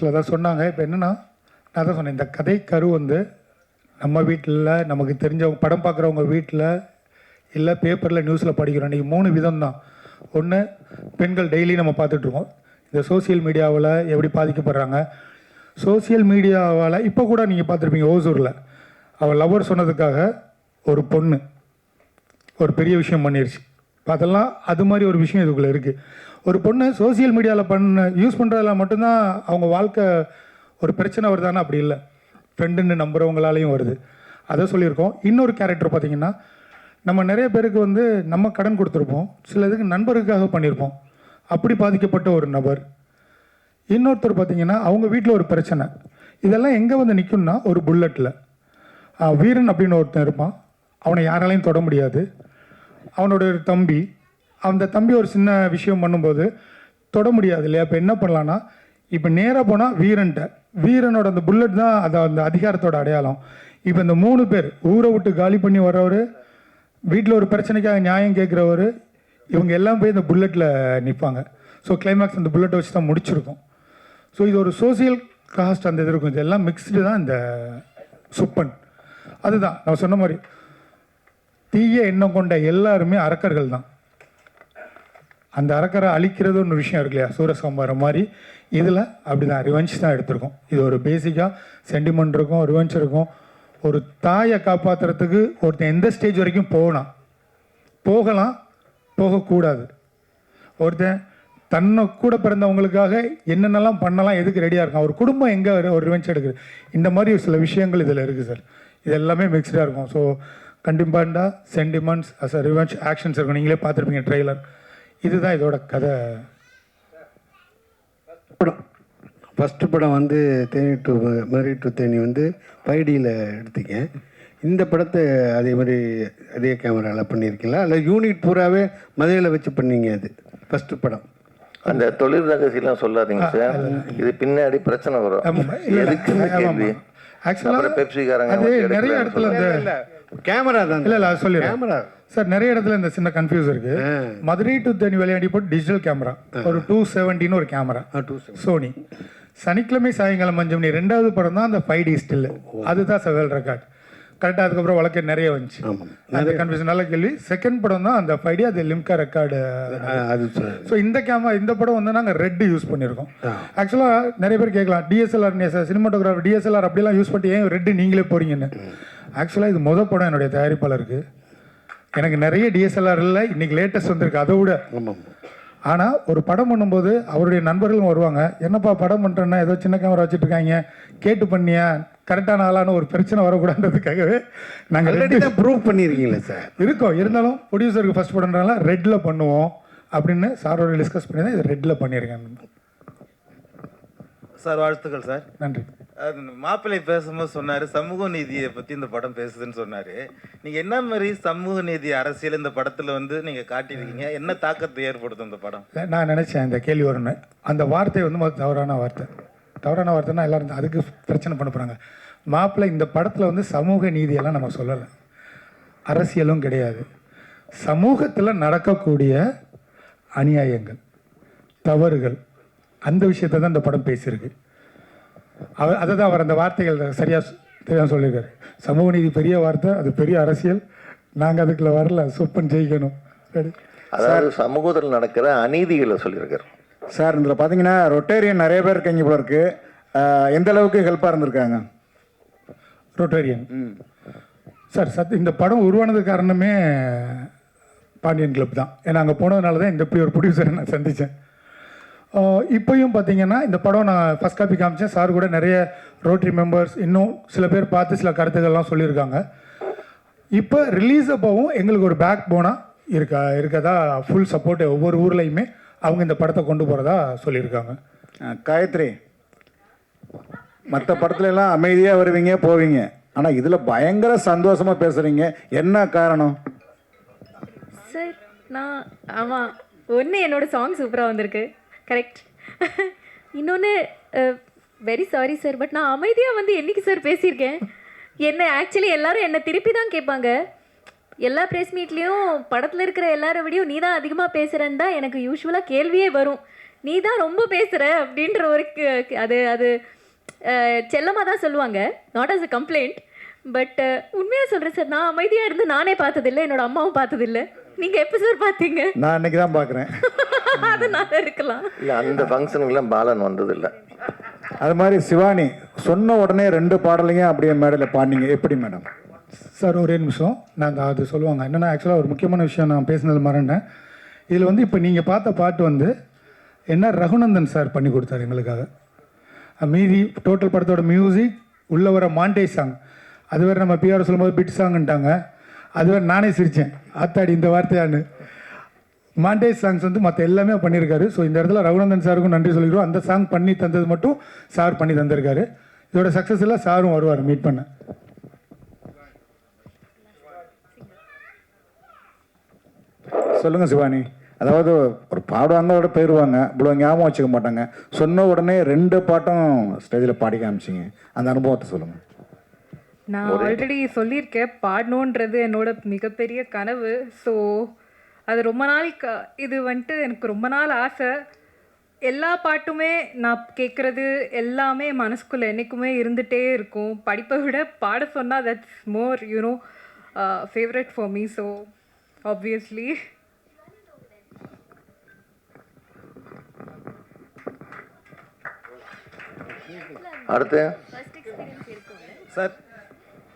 அதான் சொன்னாங்க. இப்போ என்னென்னா, நான் தான் சொன்னேன், இந்த கதை கரு வந்து நம்ம வீட்டில், நமக்கு தெரிஞ்சவங்க படம் பார்க்குறவங்க வீட்டில், இல்லை பேப்பரில் நியூஸில் படிக்கிறோம். இன்றைக்கி 3 விதம் தான். ஒன்று, பெண்கள் டெய்லி நம்ம பார்த்துட்ருக்கோம் இந்த சோசியல் மீடியாவில் எப்படி பாதிக்கப்படுறாங்க. சோசியல் மீடியாவால் இப்போ கூட நீங்கள் பார்த்துருப்பீங்க, ஓசூரில் அவள் லவர் சொன்னதுக்காக ஒரு பொண்ணு ஒரு பெரிய விஷயம் பண்ணிருச்சு. அதெல்லாம் அது மாதிரி ஒரு விஷயம் இதுக்குள்ளே இருக்குது. ஒரு பொண்ணு சோசியல் மீடியாவில் யூஸ் பண்ணுறதுல மட்டும்தான் அவங்க வாழ்க்கை ஒரு பிரச்சனை வருதானா? அப்படி இல்லை, ஃப்ரெண்டுன்னு நம்புகிறவங்களாலையும் வருது. அதை சொல்லியிருக்கோம். இன்னொரு கேரக்டர் பார்த்திங்கன்னா, நம்ம நிறைய பேருக்கு வந்து நம்ம கடன் கொடுத்துருப்போம், சில இதுக்கு நண்பருக்காக பண்ணியிருப்போம். அப்படி பாதிக்கப்பட்ட ஒரு நபர். இன்னொருத்தர் பார்த்திங்கன்னா, அவங்க வீட்டில் ஒரு பிரச்சனை. இதெல்லாம் எங்கே வந்து நிற்கும்னா, ஒரு புல்லட்டில் வீரன் அப்படின்னு ஒருத்தன் இருப்பான். அவனை யாராலையும் தொட முடியாது. அவனோட ஒரு தம்பி, அந்த தம்பி ஒரு சின்ன விஷயம் பண்ணும்போது தொட முடியாது இல்லையா? இப்போ என்ன பண்ணலான்னா, இப்போ நேராக போனால் வீரனோட அந்த புல்லட் தான் அதை அந்த அதிகாரத்தோட அடையாளம். இப்போ இந்த 3 பேர் ஊரை விட்டு காலி பண்ணி வர்றவர், வீட்டில் ஒரு பிரச்சனைக்காக நியாயம் கேட்குறவர், இவங்க எல்லாம் போய் இந்த புல்லட்டில் நிற்பாங்க. ஸோ கிளைமேக்ஸ் அந்த புல்லட்டை வச்சு தான் முடிச்சிருக்கோம். ஸோ இது ஒரு சோசியல் காஸ்ட் அந்த இது இருக்கும். இதெல்லாம் மிக்ஸ்டு தான் இந்த சுப்பன். அதுதான் நான் சொன்ன மாதிரி, தீய எண்ணம் கொண்ட எல்லாருமே அரக்கர்கள் தான். அந்த அரக்கரை அழிக்கிறது ஒரு விஷயம் இருக்கு இல்லையா, சூரசம்பாரம் மாதிரி. இதில் அப்படி தான் ரிவெஞ்ச் தான் எடுத்திருக்கோம். இது ஒரு பேசிக்காக சென்டிமெண்ட் இருக்கும், ரிவெஞ்ச் இருக்கும். ஒரு தாயை காப்பாற்றுறதுக்கு ஒருத்தன் எந்த ஸ்டேஜ் வரைக்கும் போகலாம், போகக்கூடாது. ஒருத்தன் தன்னை கூட பிறந்தவங்களுக்காக என்னென்னலாம் பண்ணலாம், எதுக்கு ரெடியாக இருக்கான், ஒரு குடும்பம் எங்கே ஒரு ரிவெஞ்ச் எடுக்குது. இந்த மாதிரி சில விஷயங்கள் இதில் இருக்குது சார். இது எல்லாமே மிக்ஸ்டாக இருக்கும். ஸோ கண்டிப்பாக sentiments as a revenge actions இருக்கும். நீங்களே பார்த்துருப்பீங்க ட்ரெய்லர். இதுதான் இதோட கதை. ஃபஸ்ட்டு படம் வந்து தேனி டு மதுரை டு தேனி வந்து 5Dயில் எடுத்தீங்க. இந்த படத்தை அதே மாதிரி அதே கேமராவில் பண்ணியிருக்கீங்களா, இல்லை யூனிட் பூராவே மதுரையில் வச்சு பண்ணீங்க? அது ஃபஸ்ட்டு படம். அந்த தொழில் ரகசியெல்லாம் சொல்லாதீங்க சார், இது பின்னாடி பிரச்சனை வரும். ஆக்சுவலாக பெப்சிக்காரங்க நிறைய இடத்துல இந்த கேமரா தான் இல்லை சொல்லி கேமரா சார், நிறைய இடத்துல இந்த சின்ன கன்ஃபியூஸ் இருக்கு. மதுரை டு தேனி விளையாடி போட்டு டிஜிட்டல் கேமரா ஒரு 270 ஒரு கேமரா சோனி. சனிக்கிழமை சாயங்காலம் 5 மணி 2வது படம் தான் அந்த 5D ஸ்டில். அதுதான் செவல் ரெக்கார்ட் கரெக்டாக. அதுக்கப்புறம் வழக்கு நிறைய வந்துச்சு. அந்த கன்ஃபியூஷன் நல்ல கேள்வி. செகண்ட் படம் தான் அந்த 5D, அது லிம்கா ரெக்கார்டு. ஸோ இந்த இந்த படம் வந்து நாங்கள் ரெட் யூஸ் பண்ணியிருக்கோம். ஆக்சுவலாக நிறைய பேர் கேட்கலாம், டிஎஸ்எல்ஆர் சினிமாட்டோகிராஃபர் டிஎஸ்எல்ஆர் அப்படிலாம் யூஸ் பண்ணிட்டு ஏன் ரெட்டு நீங்களே போறீங்கன்னு. ஆக்சுவலாக இது படம் என்னுடைய தயாரிப்பாளருக்கு. எனக்கு நிறைய டிஎஸ்எல்ஆர் இல்லை, இன்னைக்கு லேட்டஸ்ட் வந்திருக்கு அதை விட. ஆனால் ஒரு படம் பண்ணும்போது அவருடைய நண்பர்களும் வருவாங்க, என்னப்பா படம் பண்ணுறேன்னா ஏதோ சின்ன கேமரா வச்சுட்டு இருக்காங்க, கேட்டு பண்ணியா கரெக்டான ஆளான ஒரு பிரச்சனை வரக்கூடாதுக்காகவே நாங்கள் ப்ரூவ் பண்ணியிருக்கீங்களா சார்? இருக்கோம். இருந்தாலும் ப்ரொடியூசருக்கு ஃபர்ஸ்ட் படம்னால ரெட்டில் பண்ணுவோம் அப்படின்னு சாரோட டிஸ்கஸ் பண்ணி தான் இது ரெட்டில் பண்ணியிருக்கேன் சார். வாழ்த்துக்கள் சார். நன்றி. மாப்பிள்ளை பேசும்போது சொன்னார், சமூக நீதியை பற்றி இந்த படம் பேசுதுன்னு சொன்னார். நீங்கள் என்ன மாதிரி சமூக நீதி அரசியல் இந்த படத்தில் வந்து நீங்கள் காட்டியிருக்கீங்க, என்ன தாக்கத்தை ஏற்படுத்தும் இந்த படம்? நான் நினச்சேன் இந்த கேள்வி வரும்னு. அந்த வார்த்தை வந்து தவறான வார்த்தைன்னா எல்லாரும் அதுக்கு பிரச்சனை பண்ண போகிறாங்க. மாப்பிள்ளை இந்த படத்தில் வந்து சமூக நீதியெல்லாம் நம்ம சொல்லலை, அரசியலும் கிடையாது. சமூகத்தில் நடக்கக்கூடிய அநியாயங்கள், தவறுகள், அந்த விஷயத்தை தான் இந்த படம் பேசியிருக்கு. அதை தான் அவர் அந்த வார்த்தைகள் சரியாக சொல்லியிருக்காரு. சமூக நீதி பெரிய வார்த்தை, அது பெரிய அரசியல். நாங்கள் அதுக்குள்ள வரல, சூப்பன் ஜெயிக்கணும். அதாவது சமூகத்தில் நடக்கிற அநீதிகளை சொல்லியிருக்காரு சார். இதில் பார்த்தீங்கன்னா ரொட்டேரியன் நிறைய பேர் இருக்கீங்க போல இருக்கு. எந்த அளவுக்கு ஹெல்ப்பாக இருந்திருக்காங்க ரொட்டேரியன் சார்? இந்த படம் உருவானது காரணமே பாண்டியன் கிளப் தான். ஏன்னா அங்கே போனதுனால தான் இந்த ஒரு ப்ரொடியூசரை நான் சந்தித்தேன். இப்போயும் பார்த்தீங்கன்னா இந்த படம் நான் ஃபஸ்ட் காப்பி காமிச்சேன். சார் கூட நிறைய ரோட்டரி மெம்பர்ஸ் இன்னும் சில பேர் பார்த்து சில கருத்துக்கள்லாம் சொல்லியிருக்காங்க. இப்போ ரிலீஸ் அப்போவும் எங்களுக்கு ஒரு பேக் போனாக இருக்கதா ஃபுல் சப்போர்ட் ஒவ்வொரு ஊர்லேயுமே அவங்க இந்த படத்தை கொண்டு போகிறதா சொல்லியிருக்காங்க. காயத்ரி, மற்ற படத்துலலாம் அமைதியாக வருவீங்க போவீங்க, ஆனால் இதில் பயங்கர சந்தோஷமாக பேசுகிறீங்க, என்ன காரணம் சார்? நான் ஆமாம், ஒன்று என்னோடய சாங் சூப்பராக வந்திருக்கு, கரெக்ட். இன்னொன்று வெரி சாரி சார், பட் நான் அமைதியாக வந்து என்றைக்கு சார் பேசியிருக்கேன்? ஆக்சுவலி எல்லோரும் என்னை திருப்பி தான் கேட்பாங்க. எல்லா ப்ரெஸ் மீட்லேயும் படத்தில் இருக்கிற எல்லாரை விடையும் நீ தான் அதிகமாக பேசுகிறேன்னு தான் எனக்கு யூஸ்வலாக கேள்வியே வரும். நீ தான் ரொம்ப பேசுகிற அப்படின்ற ஒரு அது அது செல்லமாக தான் சொல்லுவாங்க, not as a complaint. But உண்மையாக சொல்கிறேன் சார், நான் அமைதியாக இருந்து நானே பார்த்ததில்லை, என்னோட அம்மாவும் பார்த்ததில்லை. நீங்கள் எப்போ சார் பார்த்தீங்க? நான் இன்னைக்கு தான் பார்க்குறேன். அதனால இருக்கலாம். இல்லை, அந்த ஃபங்க்ஷனுக்குலாம் பாலன் வந்ததில்லை. அது மாதிரி சிவானி சொன்ன உடனே 2 பாடலையும் அப்படியே மேடையில் பாடினீங்க, எப்படி மேடம்? சார் ஒரே நிமிஷம், நாங்கள் அது சொல்லுவாங்க என்னென்னா, ஆக்சுவலாக ஒரு முக்கியமான விஷயம் நான் பேசினது மறந்தேன். இதில் வந்து இப்போ நீங்கள் பார்த்த பாட்டு வந்து என்ன ரகுநந்தன் சார் பண்ணி கொடுத்தாரு எங்களுக்காக. மீதி டோட்டல் படத்தோட மியூசிக் உள்ளே வர மாண்டேஜ் சாங், அது வேறு நம்ம பிஆர் சொல்லும்போது பிட் சாங்குன்ட்டாங்க. அது வேறு நானே சிரித்தேன், ஆத்தாடி இந்த வார்த்தையான்னு. மாண்டேஜ் சாங்ஸ் வந்து மற்ற எல்லாமே பண்ணியிருக்காரு. ஸோ இந்த இடத்துல ரகுநந்தன் சாருக்கும் நன்றி சொல்லிக்கிறோம். அந்த சாங் பண்ணி தந்தது மட்டும் சார் பண்ணி தந்திருக்காரு. இதோட சக்ஸஸ் எல்லாம் சாரும் வருவார் மீட் பண்ண. சொல்லுங்கள் சிவானி. அதாவது ஒரு பாடுவாங்களோட போயிடுவாங்க, இவ்வளோ ஞாபகம் வச்சுக்க மாட்டாங்க. சொன்ன உடனே 2 பாட்டும் ஸ்டேஜில் பாடி காமிச்சிங்க, அந்த அனுபவத்தை சொல்லுங்கள். நான் ஆல்ரெடி சொல்லியிருக்கேன், பாடணுன்றது என்னோட மிகப்பெரிய கனவு. ஸோ அது ரொம்ப நாள் இது வந்துட்டு எனக்கு ரொம்ப நாள் ஆசை. எல்லா பாட்டுமே நான் கேட்குறது எல்லாமே மனசுக்குள்ளே என்றைக்குமே இருந்துகிட்டே இருக்கும். படிப்பை விட பாட சொன்னால் that's more you know favourite for me. So obviously அடுத்து சார்,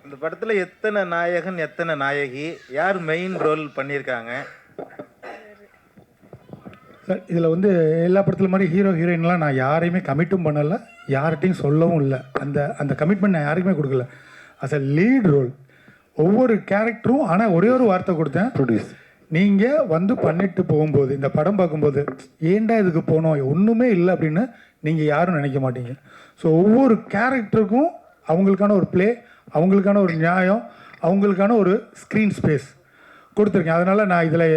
இந்த படத்தில் எத்தனை நாயகன் எத்தனை நாயகி, யார் மெயின் ரோல் பண்ணியிருக்காங்க? சார் இதில் வந்து எல்லா படத்துல மாதிரி ஹீரோ ஹீரோயின்லாம் நான் யாரையுமே கமிட்டும் பண்ணலை, யார்கிட்டையும் சொல்லவும் இல்லை. அந்த கமிட்மெண்ட் நான் யாருக்குமே கொடுக்கல. அஸ் அ லீட் ரோல் ஒவ்வொரு கேரக்டரும். ஆனால் ஒரே ஒரு வார்த்தை கொடுத்தேன், ப்ரொடியூஸ் நீங்கள் வந்து பண்ணிட்டு போகும்போது இந்த படம் பார்க்கும்போது ஏன்டா இதுக்கு போனோம், ஒன்றுமே இல்லை அப்படின்னு நீங்கள் யாரும் நினைக்க மாட்டீங்க. ஸோ ஒவ்வொரு கேரக்டருக்கும் அவங்களுக்கான ஒரு ப்ளே, அவங்களுக்கான ஒரு நியாயம், அவங்களுக்கான ஒரு ஸ்க்ரீன் ஸ்பேஸ் கொடுத்துருக்கேன். அதனால் நான் இதில்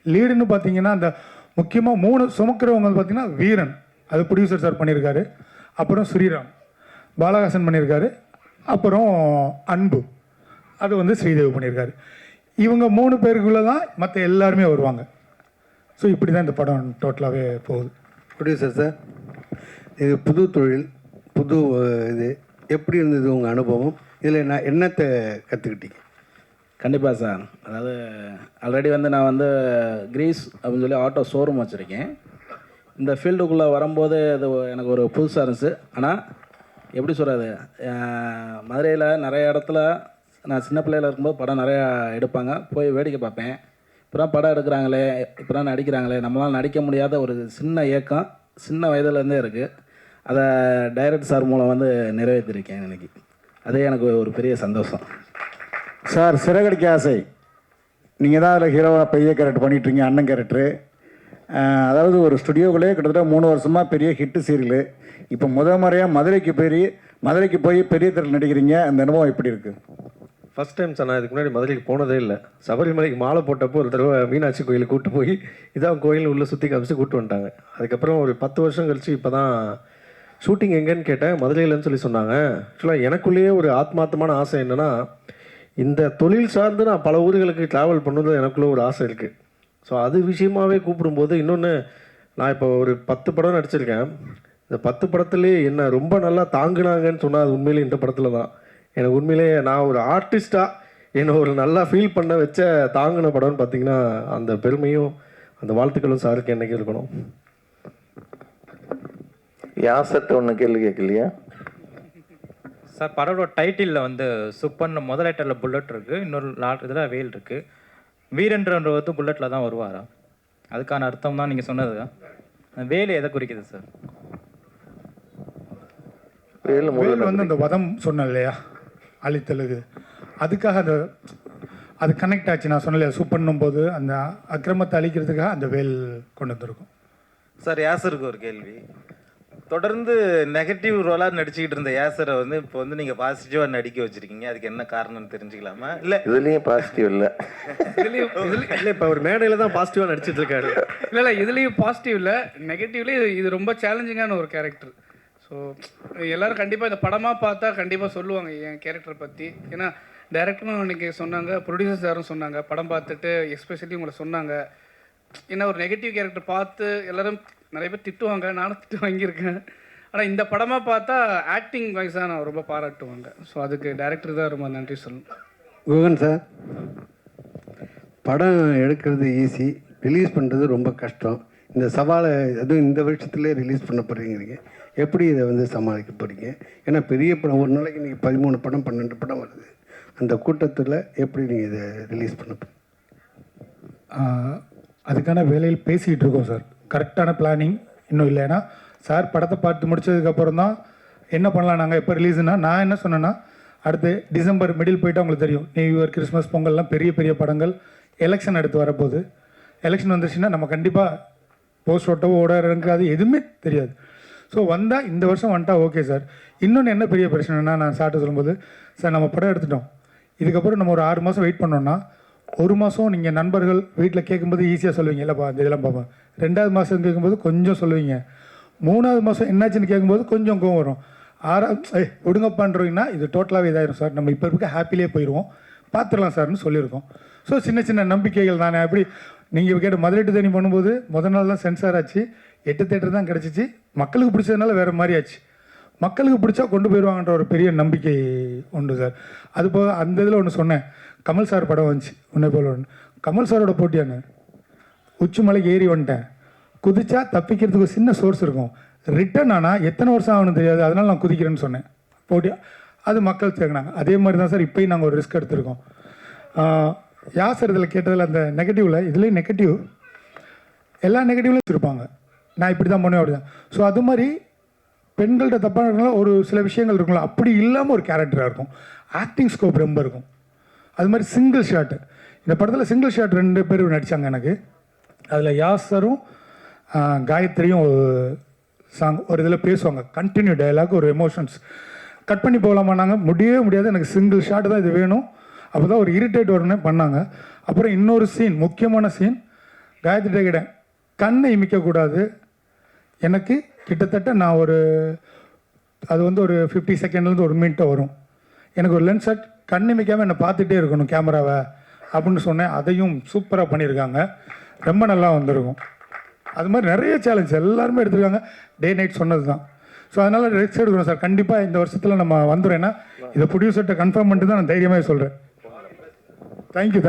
லீடுன்னு பார்த்தீங்கன்னா அந்த முக்கியமாக 3 சுமக்கிறவங்க பார்த்தீங்கன்னா வீரன், அது ப்ரொடியூசர் சார் பண்ணியிருக்காரு. அப்புறம் ஸ்ரீராம், பாலஹாசன் பண்ணியிருக்காரு. அப்புறம் அன்பு, அது வந்து ஸ்ரீதேவி பண்ணியிருக்காரு. இவங்க 3 பேருக்குள்ளே தான் மற்ற எல்லாருமே வருவாங்க. ஸோ இப்படி தான் இந்த படம் டோட்டலாகவே போகுது. ப்ரொடியூசர் சார், இது புது தொழில், புது இது எப்படி இருந்தது உங்கள் அனுபவம்? இதில் நான் என்னத்தை கற்றுக்கிட்டீங்க? கண்டிப்பாக சார். அதாவது ஆல்ரெடி வந்து நான் வந்து கிரீஸ் அப்படின்னு சொல்லி ஆட்டோ ஷோரூம் வச்சுருக்கேன். இந்த ஃபீல்டுக்குள்ளே வரும்போது அது எனக்கு ஒரு புதுசாக இருந்துச்சு. ஆனால் எப்படி சொல்கிறது, மதுரையில் நிறைய இடத்துல நான் சின்ன பிள்ளையில் இருக்கும்போது படம் நிறையா எடுப்பாங்க, போய் வேடிக்கை பார்ப்பேன். இப்போ தான் படம் எடுக்கிறாங்களே, இப்போ தான் நடிக்கிறாங்களே, நம்மளால் நடிக்க முடியாத ஒரு சின்ன ஏக்கம் சின்ன வயதுலேருந்தே இருக்குது. அதை டைரக்டர் சார் மூலம் வந்து நிறைவேற்றிருக்கேன் இன்னைக்கு. அதே எனக்கு ஒரு பெரிய சந்தோஷம் சார். சிறகடிக்க ஆசை, நீங்கள் தான் அதில் ஹீரோவாக பெரிய கேரக்டர் பண்ணிட்டுருங்க, அண்ணன் கேரக்டரு. அதாவது ஒரு ஸ்டுடியோக்குள்ளே கிட்டத்தட்ட 3 வருஷமாக பெரிய ஹிட்டு சீரியலு. இப்போ முறையாக மதுரைக்கு போய் பெரிய திரையில் நடிக்கிறீங்க, அந்த அனுபவம் எப்படி இருக்குது? First time sir. நான் இதுக்கு முன்னாடி மதுரைக்கு போனதே இல்லை. சபரிமலைக்கு மாலை போட்டப்போ ஒரு தடவை மீனாட்சி கோயிலுக்கு கூப்பிட்டு போய் இதான் கோயில் உள்ளே சுற்றி காமிச்சு கூப்பிட்டு வந்துட்டாங்க. அதுக்கப்புறம் ஒரு 10 வருஷம் கழிச்சு இப்போ தான் ஷூட்டிங் எங்கேன்னு கேட்டேன், மதுரையிலன்னு சொல்லி சொன்னாங்க. ஆக்சுவலாக எனக்குள்ளேயே ஒரு ஆத்மார்த்தமான ஆசை என்னென்னா, இந்த தொழில் சார்ந்து நான் பல ஊர்களுக்கு ட்ராவல் பண்ணுறது எனக்குள்ளே ஒரு ஆசை இருக்குது. ஸோ அது விஷயமாகவே கூப்பிடும்போது, இன்னொன்று நான் இப்போ ஒரு 10 படம் நடிச்சிருக்கேன். இந்த 10 படத்துலேயே என்ன ரொம்ப நல்லா தாங்குனாங்கன்னு சொன்னால் அது உண்மையிலே இந்த படத்தில் தான். எனக்கு உண்மையிலேயே நான் ஒரு ஆர்டிஸ்ட்டாக என்னை ஒரு நல்லா ஃபீல் பண்ண வச்ச தாங்கின படம்னு பார்த்தீங்கன்னா, அந்த பெருமையும் அந்த வாழ்த்துக்களும் சாருக்கு என்னைக்கு இருக்கணும். யாசத்தை ஒன்று கேள்வி கேட்கலையா சார்? படத்தோட டைட்டிலில் வந்து சுப்பன் முதல் லைட்டரில் புல்லட் இருக்குது, இன்னொரு இதில் வேல் இருக்குது. வீரன்றவர் வந்து புல்லட்டில் தான் வருவாரா? அதுக்கான அர்த்தம் தான் நீங்கள் சொன்னது. வேல் எதை குறிக்குது சார்? வேல் வந்து அந்த வதம் சொன்னேன் இல்லையா, அழித்தலுக்கு, அதுக்காக அது கனெக்ட் ஆச்சு. நான் சொன்னேன் இல்லையா, சூப்பன்னும் போது அந்த அக்கிரமத்தை அழிக்கிறதுக்காக அந்த வேல் கொண்டு வந்திருக்கும். சார், யாசருக்கு ஒரு கேள்வி. தொடர்ந்து நெகட்டிவ் ரோலாக நடிச்சுக்கிட்டு இருந்த யாசரை வந்து இப்போ வந்து நீங்கள் பாசிட்டிவாக நடிக்க வச்சுருக்கீங்க, அதுக்கு என்ன காரணம்னு தெரிஞ்சுக்கலாமா? இல்லை இதுலேயும் பாசிட்டிவ் இல்லை, இல்லை இப்போ ஒரு மேடையில் தான் பாசிட்டிவாக நடிச்சிட்டு இருக்காரு. இல்லை இதுலேயும் பாசிட்டிவ் இல்லை, நெகட்டிவ்லேயே இது ரொம்ப சேலஞ்சிங்கான ஒரு கேரக்டர். ஸோ எல்லோரும் கண்டிப்பாக இந்த படமாக பார்த்தா கண்டிப்பாக சொல்லுவாங்க என் கேரக்டரை பற்றி. ஏன்னா டைரக்டரும் இன்றைக்கி சொன்னாங்க, ப்ரொடியூசர்ஸ் யாரும் சொன்னாங்க, படம் பார்த்துட்டு எஸ்பெஷலி உங்களை சொன்னாங்க. ஏன்னா ஒரு நெகட்டிவ் கேரக்டர் பார்த்து எல்லோரும் நிறைய பேர் திட்டுவாங்க, நானும் திட்டு வாங்கியிருக்கேன். ஆனால் இந்த படமாக பார்த்தா ஆக்டிங் வைஸாக நான் ரொம்ப பாராட்டுவாங்க. ஸோ அதுக்கு டைரக்டர் தான் ரொம்ப நன்றி சொல்லணும். குகன் சார், படம் எடுக்கிறது ஈஸி, ரிலீஸ் பண்ணுறது ரொம்ப கஷ்டம். இந்த சவாலை அதுவும் இந்த வருஷத்துலேயே ரிலீஸ் பண்ண போகிறீங்க, எப்படி இதை வந்து சமாளிக்க போகிறீங்க? ஏன்னா பெரிய படம் ஒரு நாளைக்கு நீங்கள் 13 படம் 12 படம் வருது. அந்த கூட்டத்தில் எப்படி நீங்கள் இதை ரிலீஸ் பண்ண போகிறீங்க? அதுக்கான வேலையில் பேசிக்கிட்டு இருக்கோம் சார். கரெக்டான பிளானிங் இன்னும் இல்லை. ஏன்னா சார் படத்தை பார்த்து முடிச்சதுக்கப்புறம் தான் என்ன பண்ணலாம், நாங்கள் எப்போ ரிலீஸ்னால், நான் என்ன சொன்னேன்னா அடுத்து டிசம்பர் மிடில் போய்ட்டு அவங்களுக்கு தெரியும், நியூ இயர், கிறிஸ்மஸ், பொங்கல்லாம் பெரிய பெரிய படங்கள், எலெக்ஷன் அடுத்து வரப்போகுது. எலெக்ஷன் வந்துச்சுன்னா நம்ம கண்டிப்பாக போஸ்ட் ஓட்டவோ ஓடாது எதுவுமே தெரியாது. ஸோ வந்தால் இந்த வருஷம் வந்துட்டா ஓகே சார். இன்னொன்று என்ன பெரிய பிரச்சனைனா, நான் சார்ட்ட சொல்லும்போது, சார் நம்ம படம் எடுத்துட்டோம், இதுக்கப்புறம் நம்ம ஒரு 6 மாதம் வெயிட் பண்ணோன்னா 1 மாதம் நீங்கள் நண்பர்கள் வீட்டில் கேட்கும்போது ஈஸியாக சொல்லுவீங்க, இல்லைப்பா இந்த இதெல்லாம் பார்ப்பேன். 2வது மாதம் கேட்கும்போது கொஞ்சம் சொல்லுவீங்க. 3வது மாதம் என்னாச்சுன்னு கேட்கும்போது கொஞ்சம் கோவம் வரும். 6வது ஒடுங்கப்பான்றீங்கன்னா இது டோட்டலாகவே இதாயிரும் சார், நம்ம இப்போ இருக்க ஹாப்பிலே போயிடுவோம், பார்த்துடலாம் சார்னு சொல்லியிருக்கோம். ஸோ சின்ன சின்ன நம்பிக்கைகள் தானே. அப்படி நீங்கள் கேட்ட மதுரை டு தேனி பண்ணும்போது முதல் நாள் தான் சென்சார் ஆச்சு, 8 தேட்டர் தான் கிடச்சிச்சு. மக்களுக்கு பிடிச்சதுனால வேறு மாதிரி ஆச்சு. மக்களுக்கு பிடிச்சா கொண்டு போயிடுவாங்கன்ற ஒரு பெரிய நம்பிக்கை உண்டு சார். அது போக அந்த இதில் ஒன்று சொன்னேன், கமல் சார் படம் வந்துச்சு உன்னை போல ஒன்று. கமல் சாரோட போட்டியான உச்சி மலைக்கு ஏறி வந்துட்டேன், குதிச்சா தப்பிக்கிறதுக்கு சின்ன சோர்ஸ் இருக்கும், ரிட்டர்ன் ஆனால் எத்தனை வருஷம் ஆகணும் தெரியாது, அதனால் நான் குதிக்கிறேன்னு சொன்னேன் போட்டி. அது மக்கள் சேர்க்குனாங்க. அதே மாதிரி தான் சார் இப்போயும் நாங்கள் ஒரு ரிஸ்க் எடுத்திருக்கோம். யாசர் இதில் கேட்டதில் அந்த நெகட்டிவில், இதுலேயும் நெகட்டிவ் எல்லா நெகட்டிவ்லையும் வச்சுருப்பாங்க, நான் இப்படி தான் பண்ணுவேன் அப்படி தான். ஸோ அது மாதிரி பெண்கள்கிட்ட தப்பான இருக்கனால ஒரு சில விஷயங்கள் இருக்குங்களா, அப்படி இல்லாமல் ஒரு கேரக்டராக இருக்கும், ஆக்டிங் ஸ்கோப் ரொம்ப இருக்கும். அது மாதிரி சிங்கிள் ஷாட்டு, இந்த படத்தில் சிங்கிள் ஷாட் 2 பேர் நடித்தாங்க எனக்கு. அதில் யாசரும் காயத்ரியும் ஒரு சாங் ஒரு இதில் பேசுவாங்க, கண்டினியூ டயலாக், ஒரு எமோஷன்ஸ் கட் பண்ணி போகலாமான்னாங்க, முடியவே முடியாது, எனக்கு சிங்கிள் ஷாட் தான் இது வேணும், அப்போ தான் ஒரு இரிட்டேட் வரும்னே பண்ணாங்க. அப்புறம் இன்னொரு சீன், முக்கியமான சீன், காயத்ரி கிட்ட கண்ணை இமிக்கக்கூடாது, எனக்கு கிட்டத்தட்ட நான் ஒரு அது வந்து ஒரு 50 செகண்ட்லேருந்து 1 மினிட்டை வரும், எனக்கு ஒரு லென்ஸ் செட் கண் இமைக்காமல் என்னை பார்த்துட்டே இருக்கணும் கேமராவை அப்படின்னு சொன்னேன். அதையும் சூப்பராக பண்ணியிருக்காங்க, ரொம்ப நல்லா வந்திருக்கும். அது மாதிரி நிறைய சேலஞ்ச் எல்லாருமே எடுத்துருக்காங்க, டே நைட் சொன்னது தான். ஸோ அதனால் ரெக்ஸ் எடுக்கணும் சார், கண்டிப்பாக இந்த வருஷத்தில் நம்ம வந்துடும். ஏன்னா இதை ப்ரொடியூசர்கிட்ட கன்ஃபார்ம் பண்ணிட்டு தான் நான் தைரியமாக சொல்கிறேன். தேங்க்யூ.